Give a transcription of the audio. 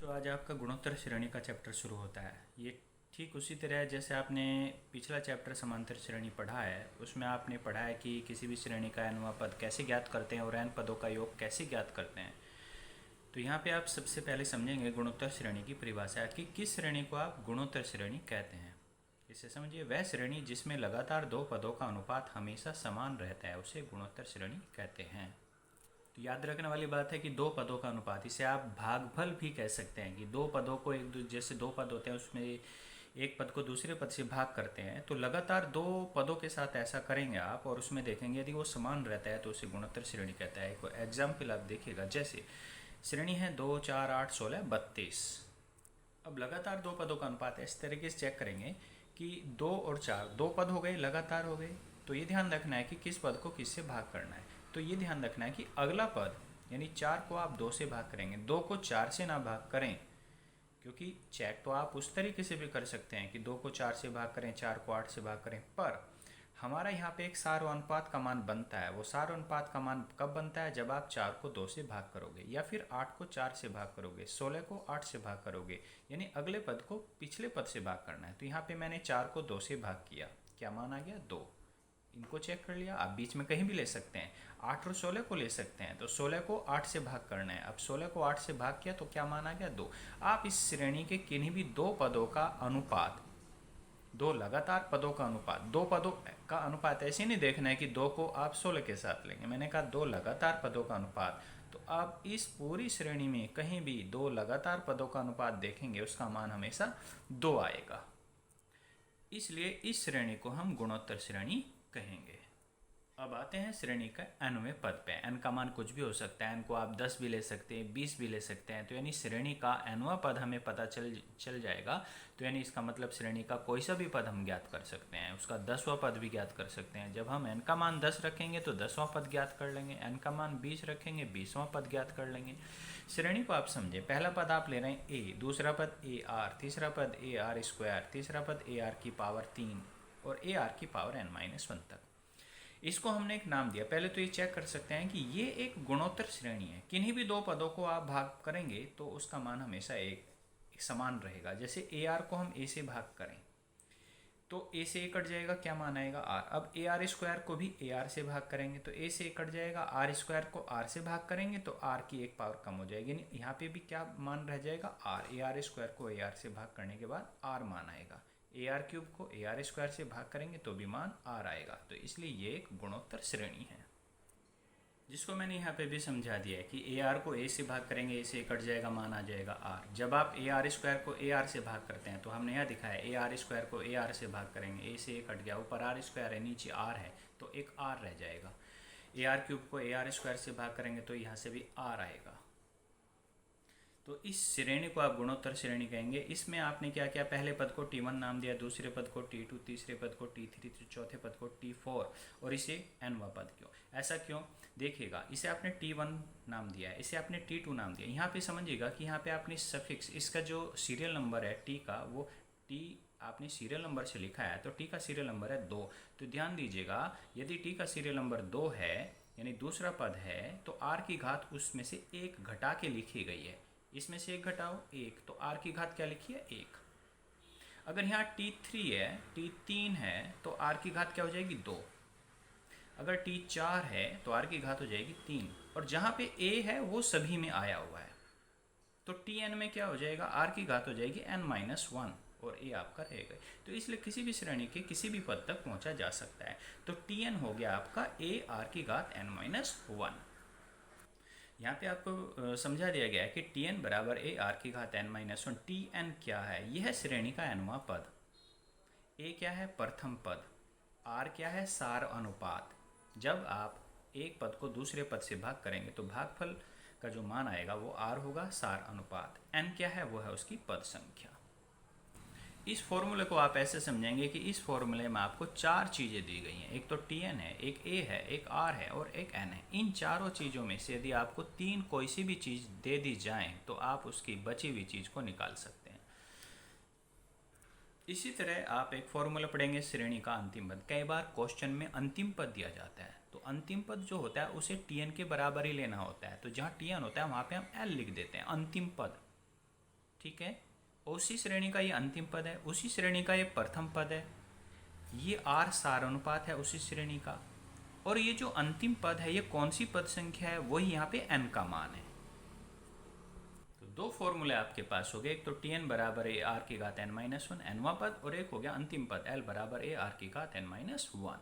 तो आज आपका गुणोत्तर श्रेणी का चैप्टर शुरू होता है। ये ठीक उसी तरह है जैसे आपने पिछला चैप्टर समांतर श्रेणी पढ़ा है। उसमें आपने पढ़ा है कि किसी भी श्रेणी का nवां पद कैसे ज्ञात करते हैं और n पदों का योग कैसे ज्ञात करते हैं। तो यहाँ पे आप सबसे पहले समझेंगे गुणोत्तर श्रेणी की परिभाषा कि किस श्रेणी को आप गुणोत्तर श्रेणी कहते हैं। इसे समझिए, वह श्रेणी जिसमें लगातार दो पदों का अनुपात हमेशा समान रहता है उसे गुणोत्तर श्रेणी कहते हैं। तो याद रखने वाली बात है कि दो पदों का अनुपात, इसे आप भागफल भी कह सकते हैं कि दो पदों को जैसे दो पद होते हैं उसमें एक पद को दूसरे पद से भाग करते हैं, तो लगातार दो पदों के साथ ऐसा करेंगे आप और उसमें देखेंगे यदि वो समान रहता है तो उसे गुणोत्तर श्रेणी कहता है। कोई एग्जाम्पल आप देखिएगा, जैसे श्रेणी है 2, 4, 8, 16, 32। अब लगातार दो पदों का अनुपात है, इस तरीके से चेक करेंगे कि 2 और 4 दो पद हो गए, लगातार हो गए। तो ये ध्यान रखना है कि किस पद को किससे भाग करना है। तो ये ध्यान रखना है कि अगला पद यानी 4 को आप 2 से भाग करेंगे, 2 को 4 से ना भाग करें, क्योंकि चेक तो आप उस तरीके से भी कर सकते हैं कि 2 को 4 से भाग करें, 4 को 8 से भाग करें, पर हमारा यहाँ पे एक सार अनुपात का मान बनता है। वो सार अनुपात का मान कब बनता है? जब आप 4 को 2 से भाग करोगे या फिर 8 को 4 से भाग करोगे, 16 को 8 से भाग करोगे, यानी अगले पद को पिछले पद से भाग करना है। तो यहाँ पे मैंने 4 को 2 से भाग किया, क्या मान आ गया? 2। इनको चेक कर लिया। आप बीच में कहीं भी ले सकते हैं, 8 और 16 को ले सकते हैं। तो 16 को 8 से भाग करना है। अब 16 को 8 से भाग किया तो क्या मान आ गया? 2। आप इस श्रेणी के किन्हीं भी दो पदों का अनुपात, दो लगातार पदों का अनुपात, दो पदों का अनुपात ऐसे नहीं देखना है कि 2 को आप 16 के साथ लेंगे। मैंने कहा दो लगातार पदों का अनुपात। तो आप इस पूरी श्रेणी में कहीं भी दो लगातार पदों का अनुपात देखेंगे, उसका मान हमेशा 2 आएगा। इसलिए इस श्रेणी को हम गुणोत्तर श्रेणी कहेंगे। अब आते हैं श्रेणी का nवें पद पे। n का मान कुछ भी हो सकता है, n को आप 10 भी ले सकते हैं, 20 भी ले सकते हैं। तो यानी श्रेणी का nवां पद हमें पता चल जाएगा। तो यानी इसका मतलब श्रेणी का कोई सा भी पद हम ज्ञात कर सकते हैं, उसका 10वां पद भी ज्ञात कर सकते हैं। जब हम n का मान 10 रखेंगे तो 10वां पद ज्ञात कर लेंगे, n का मान 20 रखेंगे 20वां पद ज्ञात कर लेंगे। श्रेणी को आप समझे, पहला पद आप ले रहे हैं a, दूसरा पद ar, तीसरा पद ar², तीसरा पद ar की पावर 3 और ar की पावर n-1 तक। इसको हमने एक नाम दिया। पहले तो ये चेक कर सकते हैं कि ये एक गुणोत्तर श्रेणी है। किन्हीं भी दो पदों को आप भाग करेंगे तो उसका मान हमेशा एक समान रहेगा। जैसे ar को हम a से भाग करें तो a से a कट जाएगा, क्या मान आएगा? r। अब ar² को भी ar से भाग करेंगे तो a से a कट जाएगा, r² को r से भाग करेंगे तो r की एक पावर कम हो जाएगी, यानी यहाँ पे भी क्या मान रह जाएगा? r। ar² को ar से भाग करने के बाद r मान आएगा। ar³ को ar² से भाग करेंगे तो भी मान r आएगा। तो इसलिए ये एक गुणोत्तर श्रेणी है, जिसको मैंने यहाँ पे भी समझा दिया है कि ar को a से भाग करेंगे, a से कट जाएगा, मान आ जाएगा r। जब आप ar² को ar से भाग करते हैं तो हमने यहाँ दिखाया ar² को ar से भाग करेंगे, a से a कट गया, ऊपर r² है नीचे r है तो एक r रह जाएगा। ar³ को ar² से भाग करेंगे तो यहाँ से भी r आएगा। तो इस श्रेणी को आप गुणोत्तर श्रेणी कहेंगे। इसमें आपने क्या किया? पहले पद को T1 नाम दिया, दूसरे पद को T2, तीसरे पद को T3, चौथे पद को T4 और इसे nवां पद क्यों? ऐसा क्यों? देखिएगा, इसे आपने T1 नाम दिया है, इसे आपने T2 नाम दिया। यहाँ पे समझिएगा कि यहाँ पे आपने सफिक्स, इसका जो सीरियल नंबर है T का, वो T आपने सीरियल नंबर से लिखा है तो T का सीरियल नंबर है 2। तो ध्यान दीजिएगा, यदि T का सीरियल नंबर 2 है यानी दूसरा पद है तो r की घात उसमें से 1 घटा के लिखी गई है। इसमें से 1 घटाओ 1, तो r की घात क्या लिखी है? 1। अगर यहाँ T3 है, T3 है तो r की घात क्या हो जाएगी? 2। अगर T4 है तो r की घात हो जाएगी 3। और जहाँ पे a है वो सभी में आया हुआ है तो Tn में क्या हो जाएगा? r की घात हो जाएगी n-1 और a आपका रहेगा। तो इसलिए किसी भी श्रेणी के किसी भी पद तक पहुँचा जा सकता है। तो Tn हो गया आपका a r की घात n-1। यहाँ पे आपको समझा दिया गया है कि Tn बराबर a r की घात n-1। Tn क्या है? यह है श्रेणी का nवां पद। a क्या है? प्रथम पद। r क्या है? सार अनुपात। जब आप एक पद को दूसरे पद से भाग करेंगे तो भागफल का जो मान आएगा वो r होगा, सार अनुपात। n क्या है? वो है उसकी पद संख्या। इस फॉर्मूले को आप ऐसे समझेंगे कि इस फॉर्मूले में आपको 4 चीज़ें दी गई हैं। एक तो Tn है, एक a है, एक r है और एक n है। इन चारों चीज़ों में से यदि आपको 3 कोई सी भी चीज़ दे दी जाए तो आप उसकी बची हुई चीज़ को निकाल सकते हैं। इसी तरह आप एक फॉर्मूला पढ़ेंगे श्रेणी का अंतिम पद। कई बार क्वेश्चन में अंतिम पद दिया जाता है तो अंतिम पद जो होता है उसे Tn के बराबर ही लेना होता है। तो जहाँ Tn होता है वहाँ पे हम L लिख देते हैं, अंतिम पद। ठीक है, उसी श्रेणी का ये अंतिम पद है, उसी श्रेणी का ये प्रथम पद है, ये आर सार अनुपात है उसी श्रेणी का, और ये जो अंतिम पद है ये कौन सी पद संख्या है, वही यहाँ पे n का मान है। तो दो फॉर्मूले आपके पास हो गए, एक तो Tn बराबर ए आर की घात n-1 nवां पद, और एक हो गया अंतिम पद L बराबर ए आर की घात n-1।